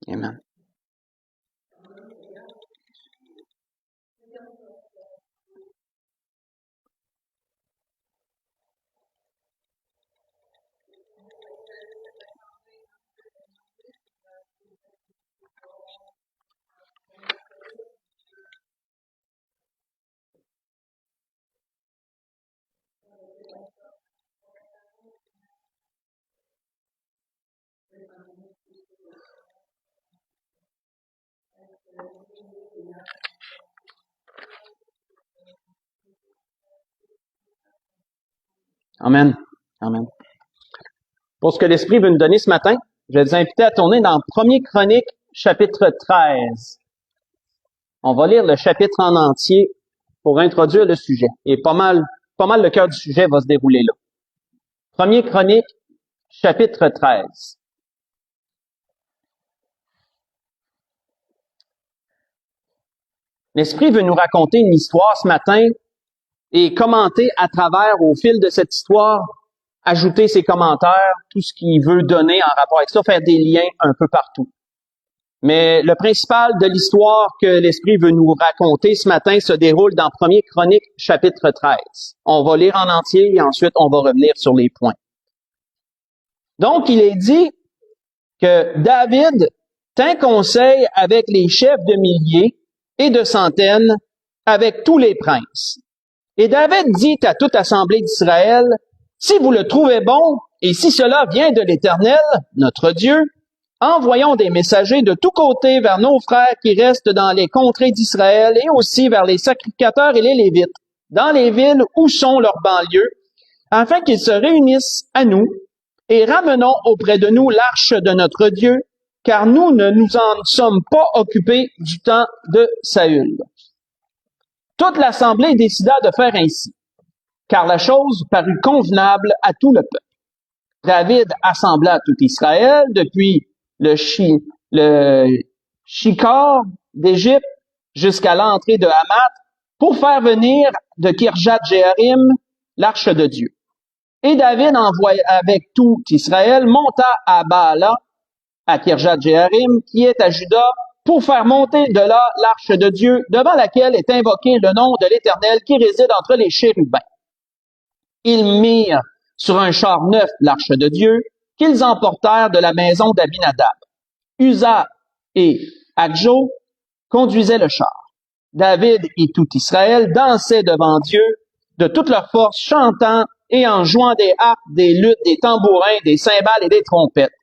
Amen. Amen. Amen. Pour ce que l'Esprit veut nous donner ce matin, je vais vous inviter à tourner dans 1er Chronique, chapitre 13. On va lire le chapitre en entier pour introduire le sujet. Et pas mal le cœur du sujet va se dérouler là. 1er Chronique, chapitre 13. L'Esprit veut nous raconter une histoire ce matin et commenter à travers, au fil de cette histoire, ajouter ses commentaires, tout ce qu'il veut donner en rapport avec ça, faire des liens un peu partout. Mais le principal de l'histoire que l'Esprit veut nous raconter ce matin se déroule dans 1er Chronique, chapitre 13. On va lire en entier et ensuite on va revenir sur les points. Donc, il est dit que David tint conseil avec les chefs de milliers et de centaines, avec tous les princes. Et David dit à toute assemblée d'Israël, « Si vous le trouvez bon, et si cela vient de l'Éternel, notre Dieu, envoyons des messagers de tous côtés vers nos frères qui restent dans les contrées d'Israël et aussi vers les sacrificateurs et les Lévites, dans les villes où sont leurs banlieues, afin qu'ils se réunissent à nous et ramenons auprès de nous l'arche de notre Dieu, car nous ne nous en sommes pas occupés du temps de Saül. » Toute l'assemblée décida de faire ainsi, car la chose parut convenable à tout le peuple. David assembla tout Israël depuis le Shikar d'Égypte jusqu'à l'entrée de Hamath pour faire venir de Kirjath-Jéarim l'arche de Dieu. Et David envoya avec tout Israël, monta à Baala, à Kirjath-Jéarim, qui est à Juda, pour faire monter de là l'arche de Dieu, devant laquelle est invoqué le nom de l'Éternel qui réside entre les chérubins. Ils mirent sur un char neuf l'arche de Dieu, qu'ils emportèrent de la maison d'Abinadab. Uza et Akjo conduisaient le char. David et tout Israël dansaient devant Dieu de toute leur force, chantant et en jouant des harpes, des luttes, des tambourins, des cymbales et des trompettes.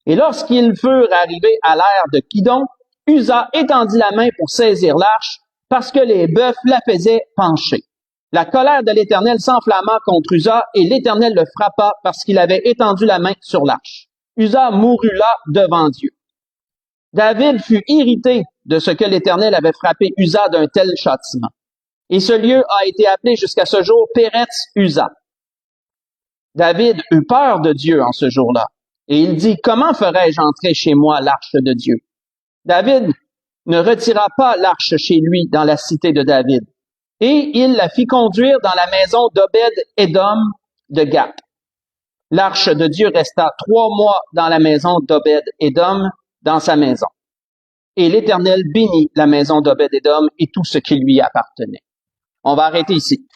Et lorsqu'ils furent arrivés à l'ère de Kidon, Uza étendit la main pour saisir l'arche, parce que les bœufs la faisaient pencher. La colère de l'Éternel s'enflamma contre Uza, et l'Éternel le frappa parce qu'il avait étendu la main sur l'arche. Uza mourut là devant Dieu. David fut irrité de ce que l'Éternel avait frappé Uza d'un tel châtiment. Et ce lieu a été appelé jusqu'à ce jour Péretz Uza. David eut peur de Dieu en ce jour-là. Et il dit, « Comment ferais-je entrer chez moi l'arche de Dieu? » David ne retira pas l'arche chez lui dans la cité de David. Et il la fit conduire dans la maison d'Obed-Édom de Gath. L'arche de Dieu resta 3 mois dans la maison d'Obed-Édom, dans sa maison. Et l'Éternel bénit la maison d'Obed-Édom et tout ce qui lui appartenait. On va arrêter ici.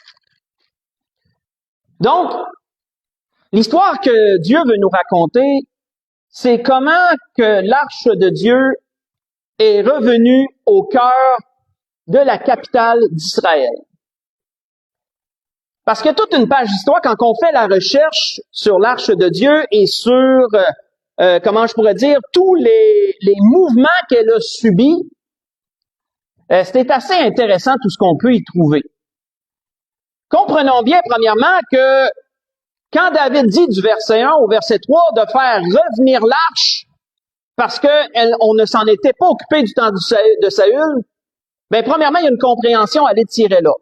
Donc, l'histoire que Dieu veut nous raconter, c'est comment que l'arche de Dieu est revenue au cœur de la capitale d'Israël. Parce que toute une page d'histoire, quand on fait la recherche sur l'arche de Dieu et sur, comment je pourrais dire, tous les mouvements qu'elle a subis, c'est assez intéressant tout ce qu'on peut y trouver. Comprenons bien, premièrement, que quand David dit du verset 1 au verset 3 de faire revenir l'arche parce on ne s'en était pas occupé du temps de Saül, bien, premièrement, il y a une compréhension à aller tirer là.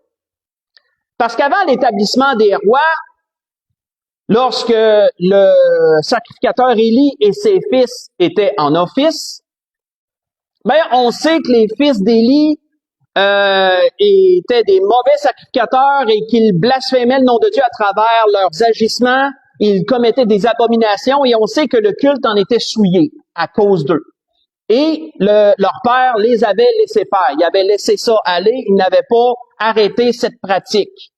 Parce qu'avant l'établissement des rois, lorsque le sacrificateur Élie et ses fils étaient en office, Ben, on sait que les fils d'Élie étaient des mauvais sacrificateurs et qu'ils blasphémaient le nom de Dieu à travers leurs agissements. Ils commettaient des abominations et on sait que le culte en était souillé à cause d'eux. Et leur père les avait laissés faire. Ils avaient laissé ça aller. Ils n'avaient pas arrêté cette pratique.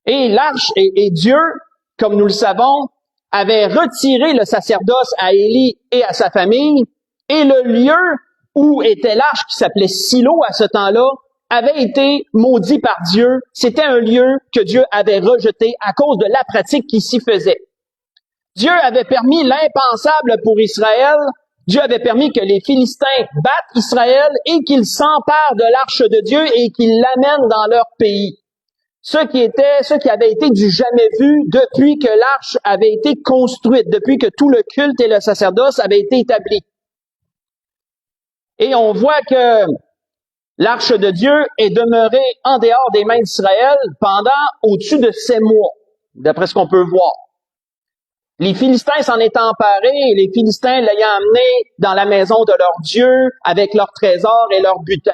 Et l'arche et Dieu, comme nous le savons, avait retiré le sacerdoce à Élie et à sa famille. Et le lieu où était l'arche, qui s'appelait Silo à ce temps-là, avait été maudit par Dieu. C'était un lieu que Dieu avait rejeté à cause de la pratique qui s'y faisait. Dieu avait permis l'impensable pour Israël. Dieu avait permis que les Philistins battent Israël et qu'ils s'emparent de l'arche de Dieu et qu'ils l'amènent dans leur pays. Ce qui avait été du jamais vu depuis que l'arche avait été construite, depuis que tout le culte et le sacerdoce avaient été établis. Et on voit que l'arche de Dieu est demeurée en dehors des mains d'Israël pendant au-dessus de 7 mois, d'après ce qu'on peut voir. Les Philistins s'en étaient emparés et les Philistins l'ayant amené dans la maison de leur Dieu avec leurs trésors et leurs butins.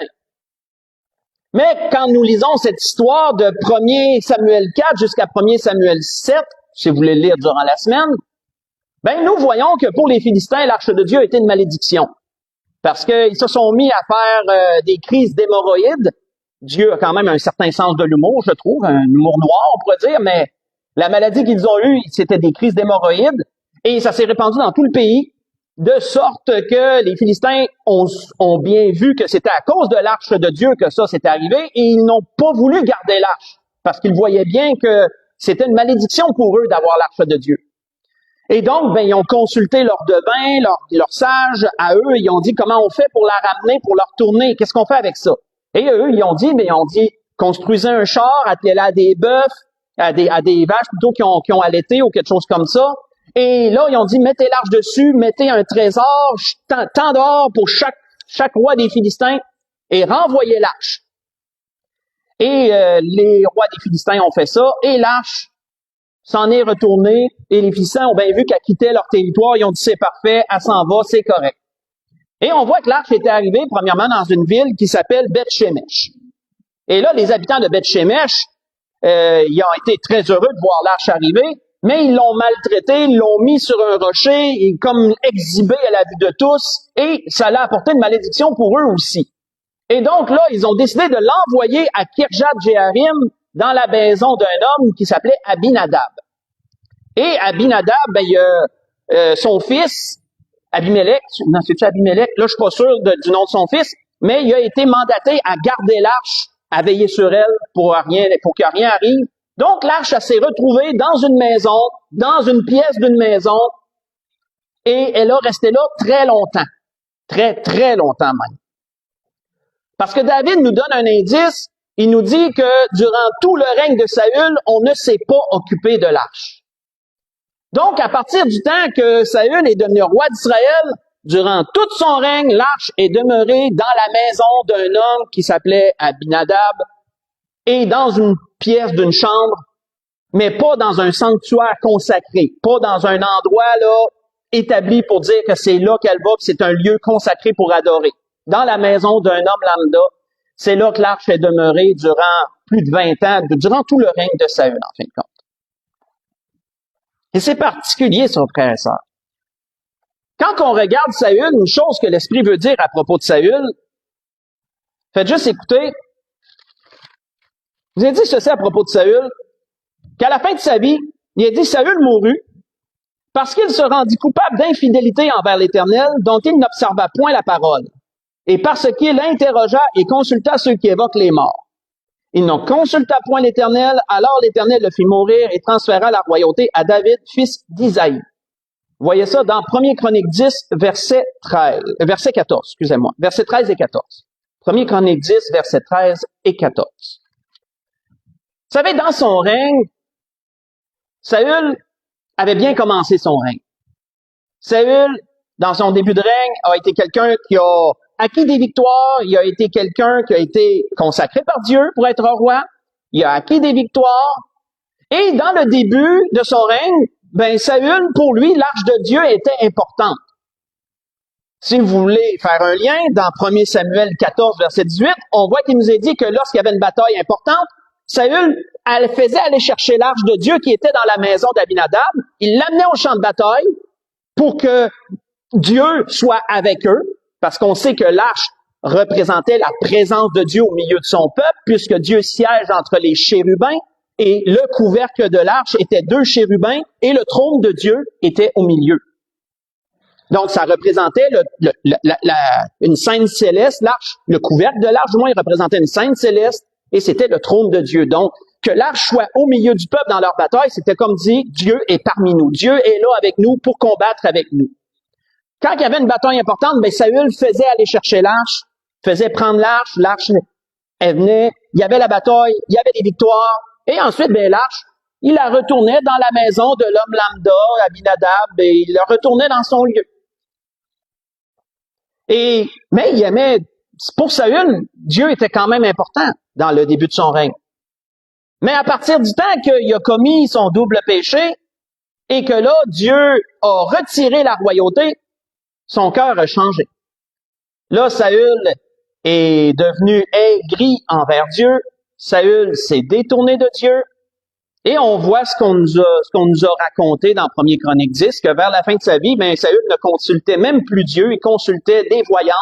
Mais quand nous lisons cette histoire de 1 Samuel 4 jusqu'à 1 Samuel 7, si vous voulez le lire durant la semaine, ben nous voyons que pour les Philistins, l'arche de Dieu était une malédiction. Parce qu'ils se sont mis à faire des crises d'hémorroïdes. Dieu a quand même un certain sens de l'humour, je trouve, un humour noir, on pourrait dire, mais la maladie qu'ils ont eue, c'était des crises d'hémorroïdes, et ça s'est répandu dans tout le pays, de sorte que les Philistins ont bien vu que c'était à cause de l'arche de Dieu que ça s'est arrivé, et ils n'ont pas voulu garder l'arche, parce qu'ils voyaient bien que c'était une malédiction pour eux d'avoir l'arche de Dieu. Et donc, ben, ils ont consulté leurs devins, leurs sages, à eux, ils ont dit comment on fait pour la ramener, pour la retourner, qu'est-ce qu'on fait avec ça? Et eux, ils ont dit, construisez un char, attelez-la à des bœufs, à des vaches plutôt qui ont allaité ou quelque chose comme ça. Et là, ils ont dit, mettez l'arche dessus, mettez un trésor, tant d'or pour chaque roi des Philistins, et renvoyez l'arche. Et les rois des Philistins ont fait ça, et l'arche s'en est retournée, et les Philistins ont bien vu qu'elle quittait leur territoire, ils ont dit, c'est parfait, elle s'en va, c'est correct. Et on voit que l'arche était arrivée, premièrement, dans une ville qui s'appelle Beth-Shemesh. Et là, les habitants de Beth-Shemesh, ils ont été très heureux de voir l'arche arriver, mais ils l'ont maltraité, ils l'ont mis sur un rocher, et comme exhibé à la vue de tous, et ça a apporté une malédiction pour eux aussi. Et donc là, ils ont décidé de l'envoyer à Kirjath-Jearim, dans la maison d'un homme qui s'appelait Abinadab. Et Abinadab, ben, il a son fils, Abimelech, non, c'est-tu Abimelech? Là, je suis pas sûr du nom de son fils, mais il a été mandaté à garder l'arche, à veiller sur elle pour que rien arrive. Donc, l'arche, elle s'est retrouvée dans une maison, dans une pièce d'une maison, et elle a resté là très longtemps. Très, très longtemps même. Parce que David nous donne un indice, il nous dit que durant tout le règne de Saül, on ne s'est pas occupé de l'arche. Donc, à partir du temps que Saül est devenu roi d'Israël, durant tout son règne, l'arche est demeurée dans la maison d'un homme qui s'appelait Abinadab et dans une pièce d'une chambre, mais pas dans un sanctuaire consacré, pas dans un endroit là établi pour dire que c'est là qu'elle va, que c'est un lieu consacré pour adorer. Dans la maison d'un homme lambda, c'est là que l'arche est demeurée durant plus de 20 ans, durant tout le règne de Saül, en fin de compte. Et c'est particulier, ça, frères et sœurs. Quand on regarde Saül, une chose que l'Esprit veut dire à propos de Saül, faites juste écouter. Je vous ai dit ceci à propos de Saül, qu'à la fin de sa vie, il a dit Saül mourut parce qu'il se rendit coupable d'infidélité envers l'Éternel, dont il n'observa point la parole, et parce qu'il interrogea et consulta ceux qui évoquent les morts. Il n'en consulta point l'Éternel, alors l'Éternel le fit mourir et transféra la royauté à David, fils d'Isaïe. Vous voyez ça dans 1 Chronique 10, verset 14, excusez-moi, verset 13 et 14. 1 Chronique 10, verset 13 et 14. Vous savez, dans son règne, Saül avait bien commencé son règne. Saül, dans son début de règne, a été quelqu'un qui a acquis des victoires, il a été quelqu'un qui a été consacré par Dieu pour être roi, il a acquis des victoires, et dans le début de son règne, ben Saül, pour lui, l'arche de Dieu était importante. Si vous voulez faire un lien, dans 1 Samuel 14, verset 18, on voit qu'il nous est dit que lorsqu'il y avait une bataille importante, Saül elle faisait aller chercher l'arche de Dieu qui était dans la maison d'Abinadab. Il l'amenait au champ de bataille pour que Dieu soit avec eux, parce qu'on sait que l'arche représentait la présence de Dieu au milieu de son peuple, puisque Dieu siège entre les chérubins, et le couvercle de l'arche était 2 chérubins, et le trône de Dieu était au milieu. Donc, ça représentait une scène céleste, l'arche, le couvercle de l'arche, du moins, il représentait une scène céleste, et c'était le trône de Dieu. Donc, que l'arche soit au milieu du peuple dans leur bataille, c'était comme dit, Dieu est parmi nous. Dieu est là avec nous pour combattre avec nous. Quand il y avait une bataille importante, Saül faisait aller chercher l'arche, faisait prendre l'arche, elle venait, il y avait la bataille, il y avait des victoires, et ensuite, l'arche, il la retournait dans la maison de l'homme lambda, Abinadab, et il la retournait dans son lieu. Mais il aimait, pour Saül, Dieu était quand même important dans le début de son règne. Mais à partir du temps qu'il a commis son double péché, et que là, Dieu a retiré la royauté, son cœur a changé. Là, Saül est devenu aigri envers Dieu. Saül s'est détourné de Dieu. Et on voit ce qu'on nous a raconté dans 1er Chronique 10, que vers la fin de sa vie, Saül ne consultait même plus Dieu, il consultait des voyantes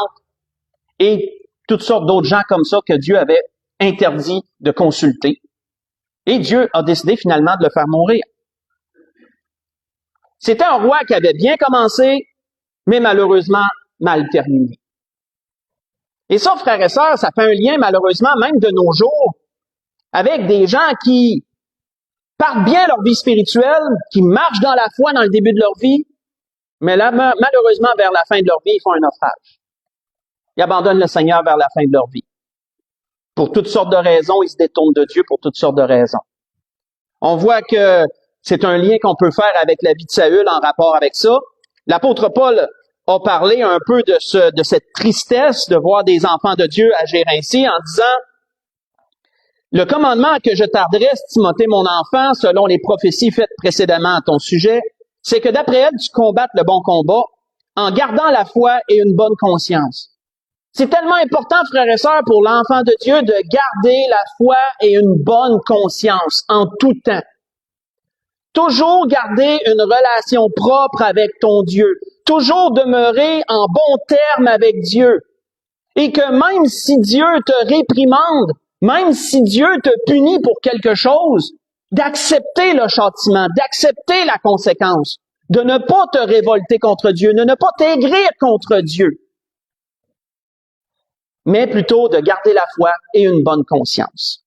et toutes sortes d'autres gens comme ça que Dieu avait interdit de consulter. Et Dieu a décidé finalement de le faire mourir. C'était un roi qui avait bien commencé, mais malheureusement mal terminé. Et ça, frères et sœurs, ça fait un lien malheureusement même de nos jours avec des gens qui partent bien leur vie spirituelle, qui marchent dans la foi dans le début de leur vie, mais là, malheureusement, vers la fin de leur vie, ils font un naufrage. Ils abandonnent le Seigneur vers la fin de leur vie. Pour toutes sortes de raisons, ils se détournent de Dieu pour toutes sortes de raisons. On voit que c'est un lien qu'on peut faire avec la vie de Saül en rapport avec ça. L'apôtre Paul a parlé un peu de cette tristesse de voir des enfants de Dieu agir ainsi en disant « Le commandement que je t'adresse, Timothée, mon enfant, selon les prophéties faites précédemment à ton sujet, c'est que d'après elles, tu combattes le bon combat en gardant la foi et une bonne conscience. » C'est tellement important, frères et sœurs, pour l'enfant de Dieu de garder la foi et une bonne conscience en tout temps. Toujours garder une relation propre avec ton Dieu. Toujours demeurer en bon terme avec Dieu. Et que même si Dieu te réprimande, même si Dieu te punit pour quelque chose, d'accepter le châtiment, d'accepter la conséquence, de ne pas te révolter contre Dieu, de ne pas t'aigrir contre Dieu, mais plutôt de garder la foi et une bonne conscience.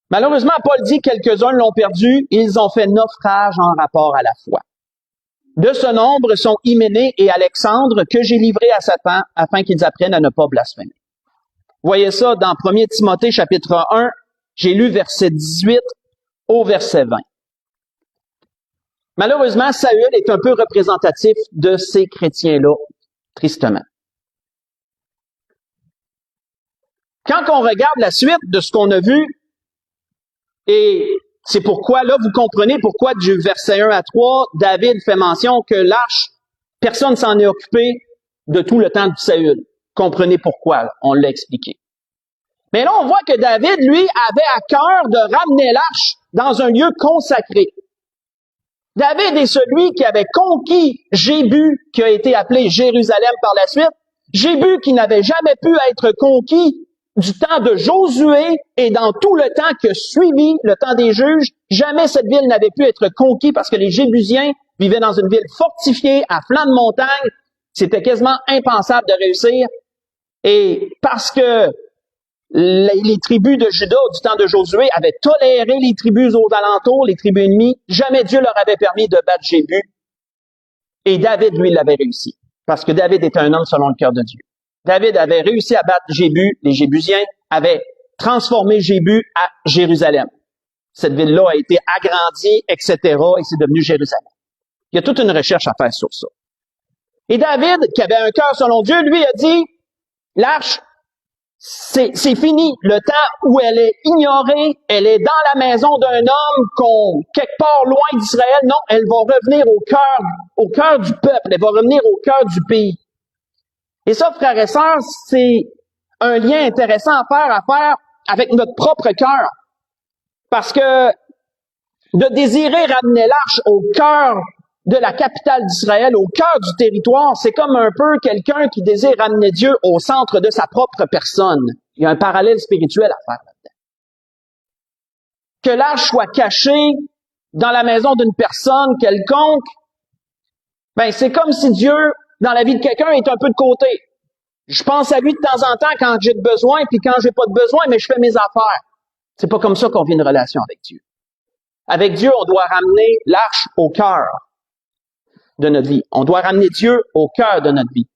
Malheureusement, Paul dit que quelques-uns l'ont perdu, ils ont fait naufrage en rapport à la foi. De ce nombre sont Hyménée et Alexandre que j'ai livrés à Satan afin qu'ils apprennent à ne pas blasphémer. Vous voyez ça dans 1 Timothée chapitre 1, j'ai lu verset 18 au verset 20. Malheureusement, Saül est un peu représentatif de ces chrétiens-là, tristement. Quand on regarde la suite de ce qu'on a vu, et c'est pourquoi, là, vous comprenez pourquoi du verset 1 à 3, David fait mention que l'arche, personne s'en est occupé de tout le temps de Saül. Comprenez pourquoi, on l'a expliqué. Mais là, on voit que David, lui, avait à cœur de ramener l'arche dans un lieu consacré. David est celui qui avait conquis Jébus, qui a été appelé Jérusalem par la suite. Jébus qui n'avait jamais pu être conquis du temps de Josué et dans tout le temps que suivit, le temps des juges, jamais cette ville n'avait pu être conquise parce que les Jébusiens vivaient dans une ville fortifiée à flanc de montagne. C'était quasiment impensable de réussir. Et parce que les tribus de Juda du temps de Josué avaient toléré les tribus aux alentours, les tribus ennemies, jamais Dieu leur avait permis de battre Jébus. Et David, lui, l'avait réussi. Parce que David était un homme selon le cœur de Dieu. David avait réussi à battre Jébus, les Jébusiens avaient transformé Jébus à Jérusalem. Cette ville-là a été agrandie, etc., et c'est devenu Jérusalem. Il y a toute une recherche à faire sur ça. Et David, qui avait un cœur selon Dieu, lui a dit, l'arche, c'est fini. Le temps où elle est ignorée, elle est dans la maison d'un homme quelque part loin d'Israël. Non, elle va revenir au cœur du peuple, elle va revenir au cœur du pays. Et ça, frères et sœurs, c'est un lien intéressant à faire avec notre propre cœur. Parce que de désirer ramener l'arche au cœur de la capitale d'Israël, au cœur du territoire, c'est comme un peu quelqu'un qui désire ramener Dieu au centre de sa propre personne. Il y a un parallèle spirituel à faire là-dedans. Que l'arche soit cachée dans la maison d'une personne quelconque, ben c'est comme si Dieu, dans la vie de quelqu'un, est un peu de côté. Je pense à lui de temps en temps quand j'ai besoin, puis quand j'ai pas de besoin, mais je fais mes affaires. C'est pas comme ça qu'on vit une relation avec Dieu. Avec Dieu, on doit ramener l'arche au cœur de notre vie. On doit ramener Dieu au cœur de notre vie.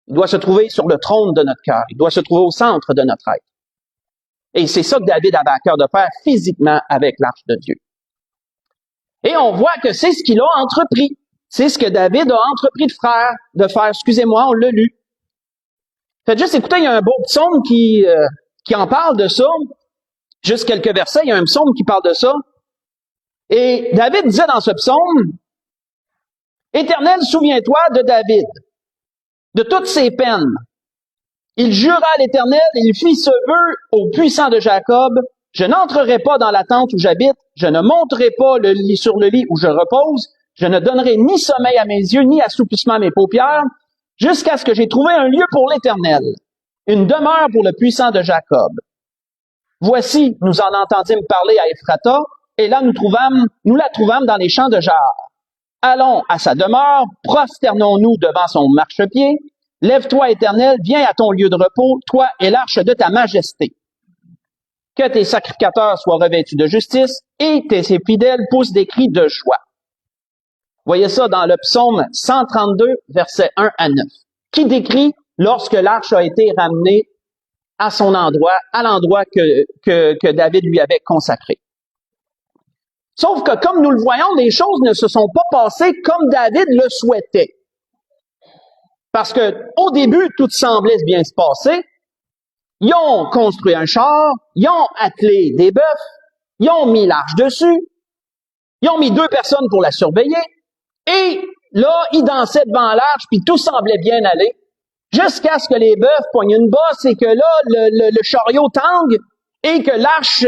Il doit se trouver sur le trône de notre cœur. Il doit se trouver au centre de notre être. Et c'est ça que David avait à cœur de faire physiquement avec l'arche de Dieu. Et on voit que c'est ce qu'il a entrepris. C'est ce que David a entrepris de faire. Excusez-moi, on l'a lu. Faites juste écouter, il y a un beau psaume qui en parle de ça. Juste quelques versets, il y a un psaume qui parle de ça. Et David disait dans ce psaume, « Éternel, souviens-toi de David, de toutes ses peines. Il jura à l'Éternel, il fit ce vœu au puissant de Jacob, je n'entrerai pas dans la tente où j'habite, je ne monterai pas sur le lit où je repose, je ne donnerai ni sommeil à mes yeux, ni assoupissement à mes paupières, jusqu'à ce que j'ai trouvé un lieu pour l'Éternel, une demeure pour le puissant de Jacob. Voici, nous en entendîmes parler à Ephrata, et là nous la trouvâmes dans les champs de Jar. Allons à sa demeure, prosternons-nous devant son marchepied. Lève-toi, Éternel, viens à ton lieu de repos, toi et l'arche de ta majesté. Que tes sacrificateurs soient revêtus de justice et tes fidèles poussent des cris de joie. Voyez ça dans le psaume 132, versets 1 à 9, qui décrit lorsque l'arche a été ramenée à son endroit, à l'endroit que David lui avait consacré. Sauf que, comme nous le voyons, les choses ne se sont pas passées comme David le souhaitait. Parce que, au début, tout semblait bien se passer. Ils ont construit un char, ils ont attelé des bœufs, ils ont mis l'arche dessus, ils ont mis 2 personnes pour la surveiller, et là, ils dansaient devant l'arche, puis tout semblait bien aller, jusqu'à ce que les bœufs poignent une bosse et que là, le chariot tangue, et que l'arche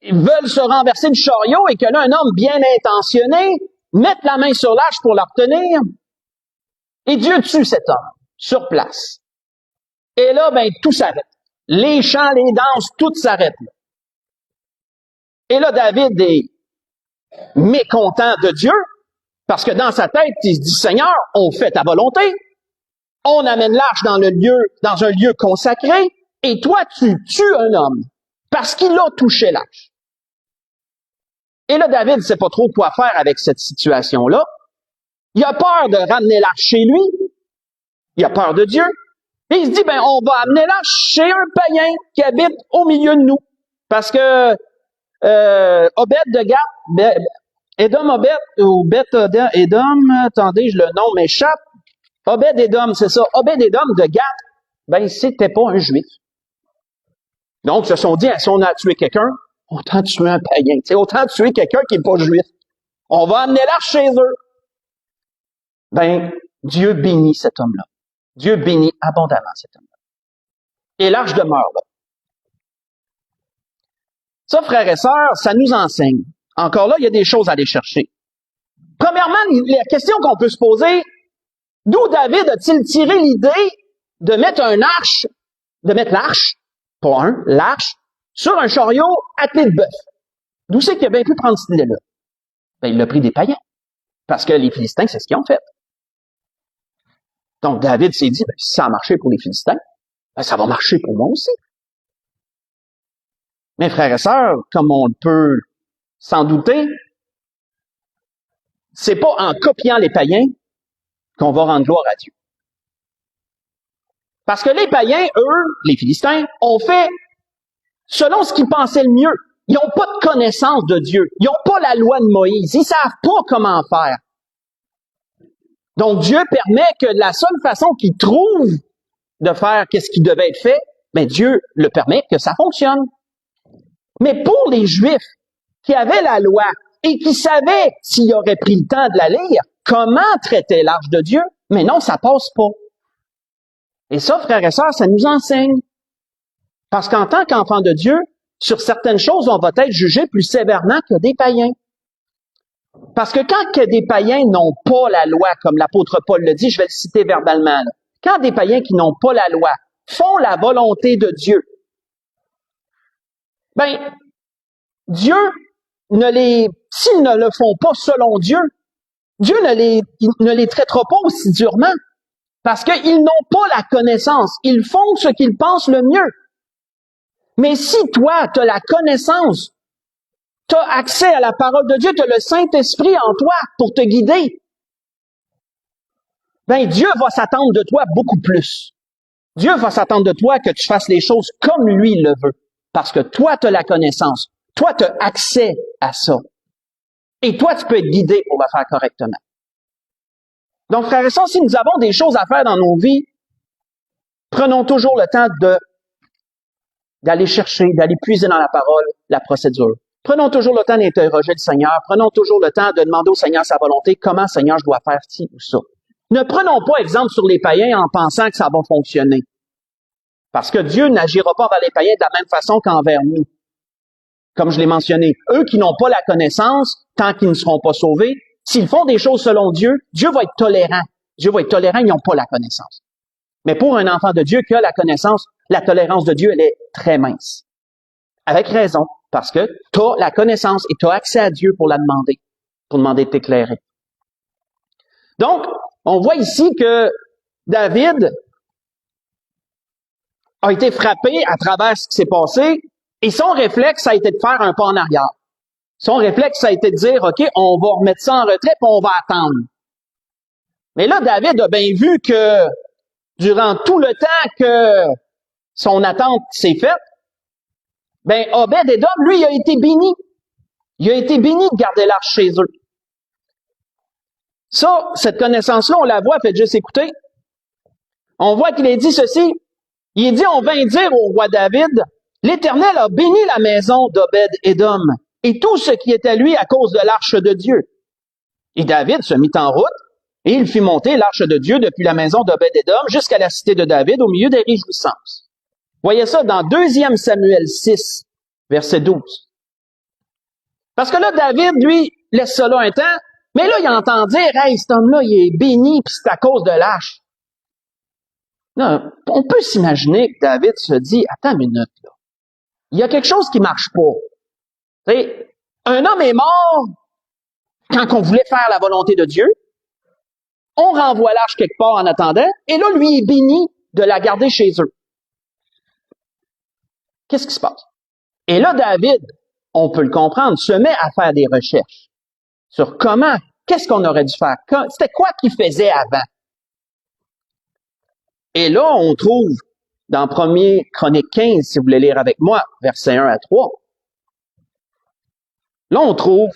veulent se renverser du chariot, et que là, un homme bien intentionné mette la main sur l'arche pour la retenir, et Dieu tue cet homme, sur place. Et là, ben, tout s'arrête. Les chants, les danses, tout s'arrête. Et là, David est mécontent de Dieu, parce que dans sa tête, il se dit, Seigneur, on fait ta volonté. On amène l'arche dans un lieu consacré, et toi, tu tues un homme, parce qu'il a touché l'arche. Et là, David ne sait pas trop quoi faire avec cette situation-là. Il a peur de ramener l'arche chez lui. Il a peur de Dieu. Et il se dit, ben, on va amener l'arche chez un païen qui habite au milieu de nous. Parce que Obed de Gath, Édom Obed, ou Édom, attendez, le nom m'échappe. Obed Édom, c'est ça. Obed Édom de Gath, ben, c'était pas un juif. Donc, ils se sont dit, si on a tué quelqu'un, autant tuer un païen. Autant tuer quelqu'un qui n'est pas juif. On va amener l'arche chez eux. Ben, Dieu bénit cet homme-là. Dieu bénit abondamment cet homme-là. Et l'arche demeure là. Ça, frères et sœurs, ça nous enseigne. Encore là, il y a des choses à aller chercher. Premièrement, la question qu'on peut se poser, d'où David a-t-il tiré l'idée de mettre l'arche, pas l'arche, sur un chariot attelé de bœuf? D'où c'est qu'il a bien pu prendre cette idée-là? Ben, il l'a pris des païens. Parce que les Philistins, c'est ce qu'ils ont fait. Donc, David s'est dit, ben, si ça a marché pour les Philistins, ben, ça va marcher pour moi aussi. Mes frères et sœurs, comme on peut s'en douter, c'est pas en copiant les païens qu'on va rendre gloire à Dieu. Parce que les païens, eux, les Philistins, ont fait selon ce qu'ils pensaient le mieux. Ils n'ont pas de connaissance de Dieu. Ils n'ont pas la loi de Moïse. Ils savent pas comment faire. Donc, Dieu permet que la seule façon qu'ils trouvent de faire qu'est-ce qui devait être fait, ben Dieu le permet que ça fonctionne. Mais pour les Juifs qui avaient la loi et qui savaient, s'ils auraient pris le temps de la lire, comment traiter l'arche de Dieu, mais non, ça passe pas. Et ça, frères et sœurs, ça nous enseigne. Parce qu'en tant qu'enfant de Dieu, sur certaines choses, on va être jugé plus sévèrement que des païens. Parce que quand que des païens n'ont pas la loi, comme l'apôtre Paul le dit, je vais le citer verbalement, là, quand des païens qui n'ont pas la loi font la volonté de Dieu, ben, Dieu s'ils ne le font pas selon Dieu, Dieu ne les traitera pas aussi durement. Parce qu'ils n'ont pas la connaissance. Ils font ce qu'ils pensent le mieux. Mais si toi, tu as la connaissance, tu as accès à la parole de Dieu, tu as le Saint-Esprit en toi pour te guider, ben Dieu va s'attendre de toi beaucoup plus. Dieu va s'attendre de toi que tu fasses les choses comme lui le veut. Parce que toi, tu as la connaissance. Toi, tu as accès à ça. Et toi, tu peux être guidé pour le faire correctement. Donc, frères et sœurs, si nous avons des choses à faire dans nos vies, prenons toujours le temps d'aller chercher, d'aller puiser dans la parole la procédure. Prenons toujours le temps d'interroger le Seigneur. Prenons toujours le temps de demander au Seigneur sa volonté. Comment, Seigneur, je dois faire ci ou ça? Ne prenons pas exemple sur les païens en pensant que ça va fonctionner. Parce que Dieu n'agira pas envers les païens de la même façon qu'envers nous. Comme je l'ai mentionné, eux qui n'ont pas la connaissance, tant qu'ils ne seront pas sauvés, s'ils font des choses selon Dieu, Dieu va être tolérant. Dieu va être tolérant, ils n'ont pas la connaissance. Mais pour un enfant de Dieu qui a la connaissance, la tolérance de Dieu, elle est très mince. Avec raison, parce que tu as la connaissance et tu as accès à Dieu pour demander de t'éclairer. Donc, on voit ici que David a été frappé à travers ce qui s'est passé et son réflexe, ça a été de faire un pas en arrière. Son réflexe, ça a été de dire, OK, on va remettre ça en retrait puis on va attendre. Mais là, David a bien vu que durant tout le temps que son attente s'est faite, ben Obed-Édom, lui, il a été béni. Il a été béni de garder l'arche chez eux. Ça, cette connaissance-là, on la voit, faites juste écouter. On voit qu'il est dit ceci. Il est dit, on vint dire au roi David, l'Éternel a béni la maison d'Obed-Édom et tout ce qui est à lui à cause de l'arche de Dieu. Et David se mit en route et il fit monter l'arche de Dieu depuis la maison d'Obed-Édom jusqu'à la cité de David au milieu des réjouissances. Voyez ça dans 2 Samuel 6, verset 12. Parce que là, David, lui, laisse ça là un temps, mais là, il entend dire, hey, cet homme-là, il est béni, puis c'est à cause de l'arche. Non, on peut s'imaginer que David se dit, attends une minute, là. Il y a quelque chose qui marche pas. T'sais, un homme est mort quand on voulait faire la volonté de Dieu. On renvoie l'arche quelque part en attendant, et là, lui est béni de la garder chez eux. Qu'est-ce qui se passe? Et là, David, on peut le comprendre, se met à faire des recherches sur qu'est-ce qu'on aurait dû faire, c'était quoi qu'il faisait avant. Et là, on trouve dans 1er Chronique 15, si vous voulez lire avec moi, versets 1 à 3, là, on trouve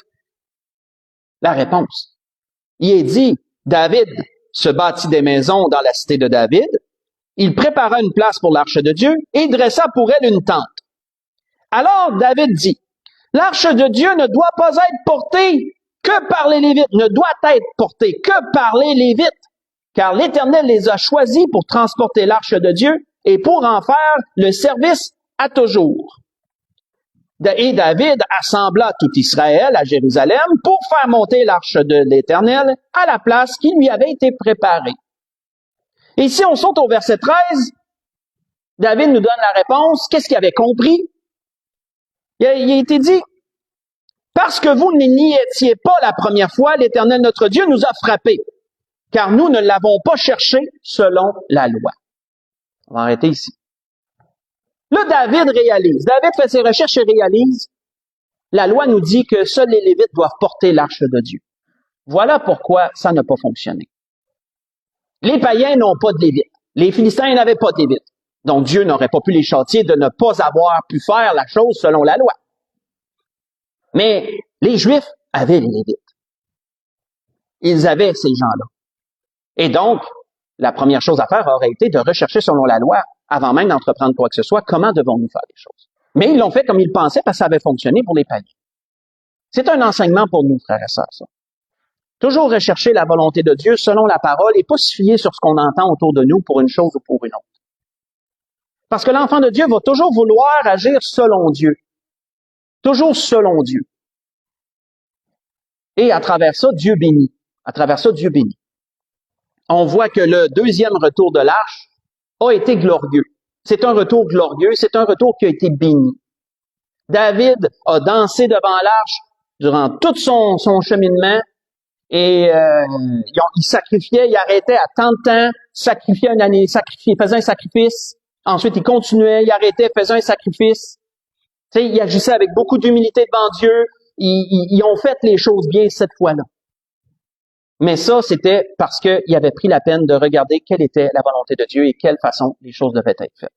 la réponse. Il est dit, David se bâtit des maisons dans la cité de David, il prépara une place pour l'arche de Dieu et il dressa pour elle une tente. Alors David dit, l'arche de Dieu ne doit pas être portée que par les Lévites, ne doit être portée que par les Lévites, car l'Éternel les a choisis pour transporter l'arche de Dieu et pour en faire le service à toujours. Et David assembla tout Israël à Jérusalem pour faire monter l'arche de l'Éternel à la place qui lui avait été préparée. Et si on saute au verset 13, David nous donne la réponse. Qu'est-ce qu'il avait compris? Il a été dit, parce que vous n'y étiez pas la première fois, l'Éternel notre Dieu nous a frappés, car nous ne l'avons pas cherché selon la loi. On va arrêter ici. Là, David fait ses recherches et réalise, la loi nous dit que seuls les Lévites doivent porter l'arche de Dieu. Voilà pourquoi ça n'a pas fonctionné. Les païens n'ont pas de Lévites. Les Philistins n'avaient pas de Lévites. Donc Dieu n'aurait pas pu les châtier de ne pas avoir pu faire la chose selon la loi. Mais les Juifs avaient les Lévites. Ils avaient ces gens-là. Et donc, la première chose à faire aurait été de rechercher selon la loi, avant même d'entreprendre quoi que ce soit, comment devons-nous faire les choses. Mais ils l'ont fait comme ils pensaient parce que ça avait fonctionné pour les païens. C'est un enseignement pour nous, frères et sœurs, ça. Toujours rechercher la volonté de Dieu selon la parole et pas se fier sur ce qu'on entend autour de nous pour une chose ou pour une autre. Parce que l'enfant de Dieu va toujours vouloir agir selon Dieu. Toujours selon Dieu. Et à travers ça, Dieu bénit. À travers ça, Dieu bénit. On voit que le deuxième retour de l'arche a été glorieux. C'est un retour glorieux, c'est un retour qui a été béni. David a dansé devant l'arche durant tout son cheminement et il sacrifiait, il arrêtait à tant de temps, sacrifiait une année, faisait un sacrifice. Ensuite, il continuait, il arrêtait, faisait un sacrifice. Tu sais, il agissait avec beaucoup d'humilité devant Dieu. Ils ont fait les choses bien cette fois-là. Mais ça, c'était parce qu'il avait pris la peine de regarder quelle était la volonté de Dieu et quelle façon les choses devaient être faites.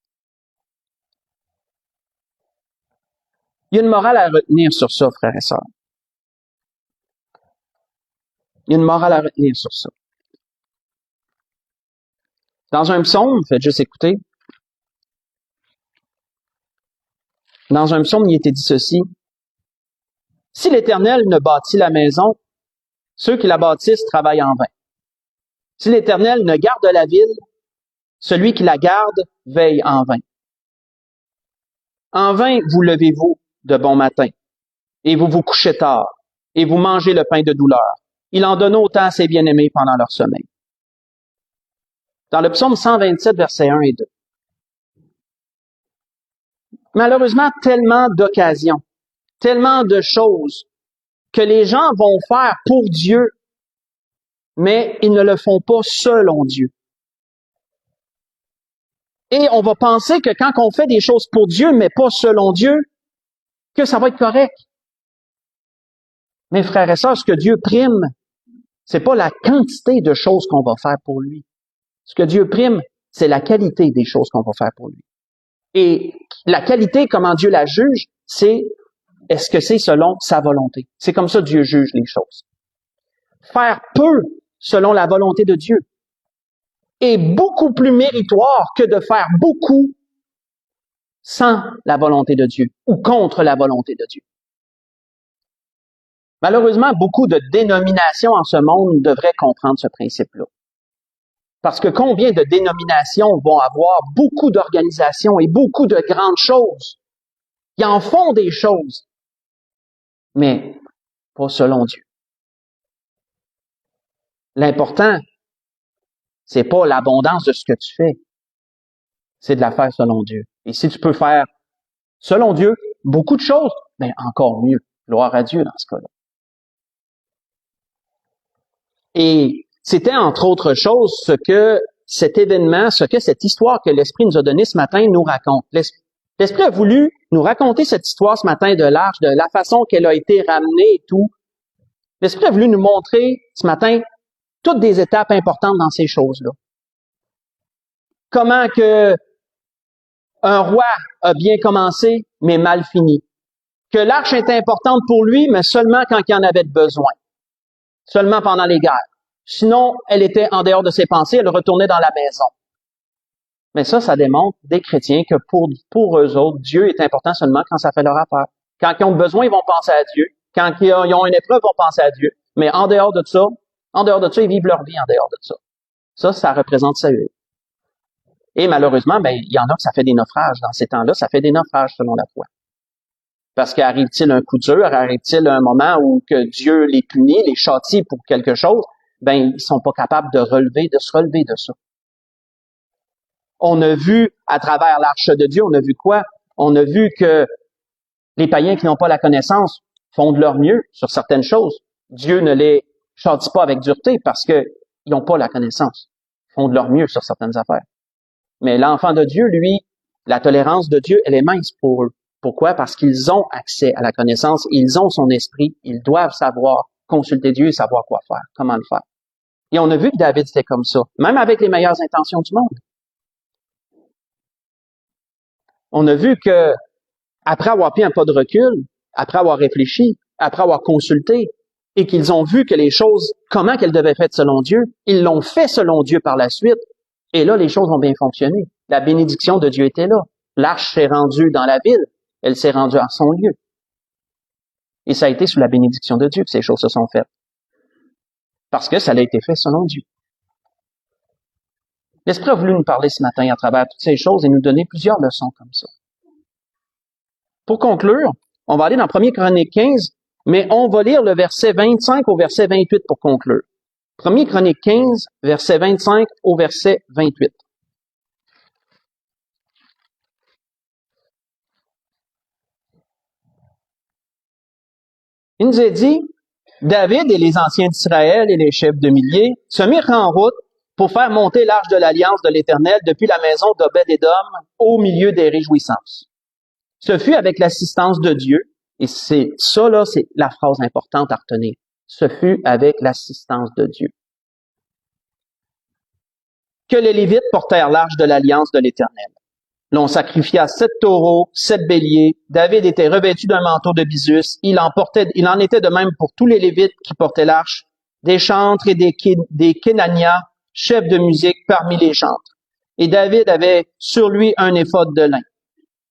Il y a une morale à retenir sur ça, frères et sœurs. Il y a une morale à retenir sur ça. Dans un psaume, faites juste écouter. Dans un psaume, il était dit ceci. Si l'Éternel ne bâtit la maison, ceux qui la bâtissent travaillent en vain. Si l'Éternel ne garde la ville, celui qui la garde veille en vain. En vain vous levez-vous de bon matin, et vous vous couchez tard, et vous mangez le pain de douleur. Il en donne autant à ses bien-aimés pendant leur sommeil. Dans le psaume 127, versets 1 et 2. Malheureusement, tellement d'occasions, tellement de choses que les gens vont faire pour Dieu, mais ils ne le font pas selon Dieu. Et on va penser que quand on fait des choses pour Dieu, mais pas selon Dieu, que ça va être correct. Mes frères et sœurs, ce que Dieu prime, c'est pas la quantité de choses qu'on va faire pour lui. Ce que Dieu prime, c'est la qualité des choses qu'on va faire pour lui. Et la qualité, comment Dieu la juge, c'est est-ce que c'est selon sa volonté. C'est comme ça que Dieu juge les choses. Faire peu selon la volonté de Dieu est beaucoup plus méritoire que de faire beaucoup sans la volonté de Dieu ou contre la volonté de Dieu. Malheureusement, beaucoup de dénominations en ce monde devraient comprendre ce principe-là. Parce que combien de dénominations vont avoir beaucoup d'organisations et beaucoup de grandes choses? Ils en font des choses, mais pas selon Dieu. L'important, c'est pas l'abondance de ce que tu fais, c'est de la faire selon Dieu. Et si tu peux faire selon Dieu beaucoup de choses, ben encore mieux. Gloire à Dieu dans ce cas-là. Et c'était entre autres choses ce que cet événement, ce que cette histoire que l'Esprit nous a donnée ce matin nous raconte. L'Esprit a voulu nous raconter cette histoire ce matin de l'arche, de la façon qu'elle a été ramenée et tout. L'Esprit a voulu nous montrer ce matin toutes des étapes importantes dans ces choses-là. Comment que un roi a bien commencé, mais mal fini. Que l'arche était importante pour lui, mais seulement quand il en avait besoin. Seulement pendant les guerres. Sinon, elle était en dehors de ses pensées, elle retournait dans la maison. Mais ça démontre des chrétiens que pour eux autres, Dieu est important seulement quand ça fait leur affaire. Quand ils ont besoin, ils vont penser à Dieu. Quand ils ont une épreuve, ils vont penser à Dieu. Mais en dehors de ça, ils vivent leur vie en dehors de ça. Ça représente ça. Et malheureusement, il y en a que ça fait des naufrages. Dans ces temps-là, ça fait des naufrages selon la foi. Parce qu'arrive-t-il un coup dur, arrive-t-il un moment où que Dieu les punit, les châtie pour quelque chose, ils sont pas capables de se relever de ça. On a vu, à travers l'arche de Dieu, on a vu quoi? On a vu que les païens qui n'ont pas la connaissance font de leur mieux sur certaines choses. Dieu ne les châtie pas avec dureté parce qu'ils n'ont pas la connaissance. Ils font de leur mieux sur certaines affaires. Mais l'enfant de Dieu, lui, la tolérance de Dieu, elle est mince pour eux. Pourquoi? Parce qu'ils ont accès à la connaissance, ils ont son esprit, ils doivent savoir consulter Dieu et savoir quoi faire, comment le faire. Et on a vu que David, c'était comme ça, même avec les meilleures intentions du monde. On a vu que, après avoir pris un pas de recul, après avoir réfléchi, après avoir consulté, et qu'ils ont vu que les choses, comment qu'elles devaient être faites selon Dieu, ils l'ont fait selon Dieu par la suite, et là, les choses ont bien fonctionné. La bénédiction de Dieu était là. L'arche s'est rendue dans la ville, elle s'est rendue à son lieu. Et ça a été sous la bénédiction de Dieu que ces choses se sont faites. Parce que ça a été fait selon Dieu. L'Esprit a voulu nous parler ce matin à travers toutes ces choses et nous donner plusieurs leçons comme ça. Pour conclure, on va aller dans 1 Chronique 15, mais on va lire le verset 25 au verset 28 pour conclure. 1 Chronique 15, verset 25 au verset 28. Il nous est dit, David et les anciens d'Israël et les chefs de milliers se mirent en route pour faire monter l'arche de l'Alliance de l'Éternel depuis la maison d'Obed-Édom au milieu des réjouissances. Ce fut avec l'assistance de Dieu, et c'est ça là, c'est la phrase importante à retenir. Ce fut avec l'assistance de Dieu que les Lévites portèrent l'arche de l'Alliance de l'Éternel. L'on sacrifia 7 taureaux, 7 béliers. David était revêtu d'un manteau de bisus. Il en était de même pour tous les Lévites qui portaient l'arche, des chantres et des Kénanias, chefs de musique parmi les chantres. Et David avait sur lui un éphod de lin.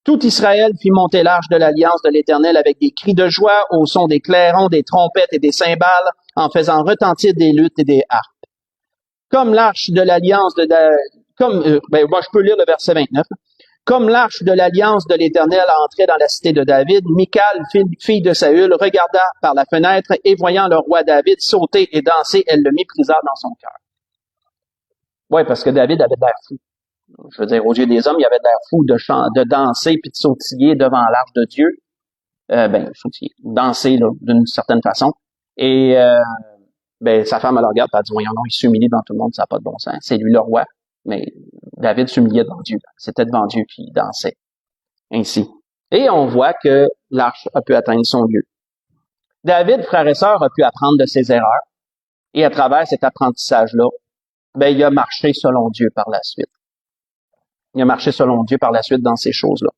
Tout Israël fit monter l'arche de l'Alliance de l'Éternel avec des cris de joie au son des clairons, des trompettes et des cymbales, en faisant retentir des luttes et des harpes. Comme l'arche de l'Alliance moi je peux lire le verset 29. Comme l'arche de l'Alliance de l'Éternel entrait dans la cité de David, Michal, fille de Saül, regarda par la fenêtre et voyant le roi David sauter et danser, elle le méprisa dans son cœur. Oui, parce que David avait de l'air fou. Je veux dire, aux yeux des hommes, il avait de l'air fou de danser puis de sautiller devant l'arche de Dieu. Danser là, d'une certaine façon. Et sa femme, elle regarde, elle dit, voyons, non, il s'humilie devant tout le monde, ça n'a pas de bon sens. C'est lui le roi. Mais David s'humiliait devant Dieu. C'était devant Dieu qu'il dansait. Ainsi. Et on voit que l'arche a pu atteindre son lieu. David, frères et sœurs, a pu apprendre de ses erreurs. Et à travers cet apprentissage-là, il a marché selon Dieu par la suite. Il a marché selon Dieu par la suite dans ces choses-là.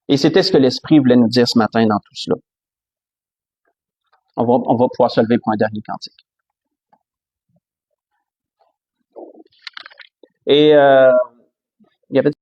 Et c'était ce que l'Esprit voulait nous dire ce matin dans tout cela. On va pouvoir se lever pour un dernier cantique. Et il y avait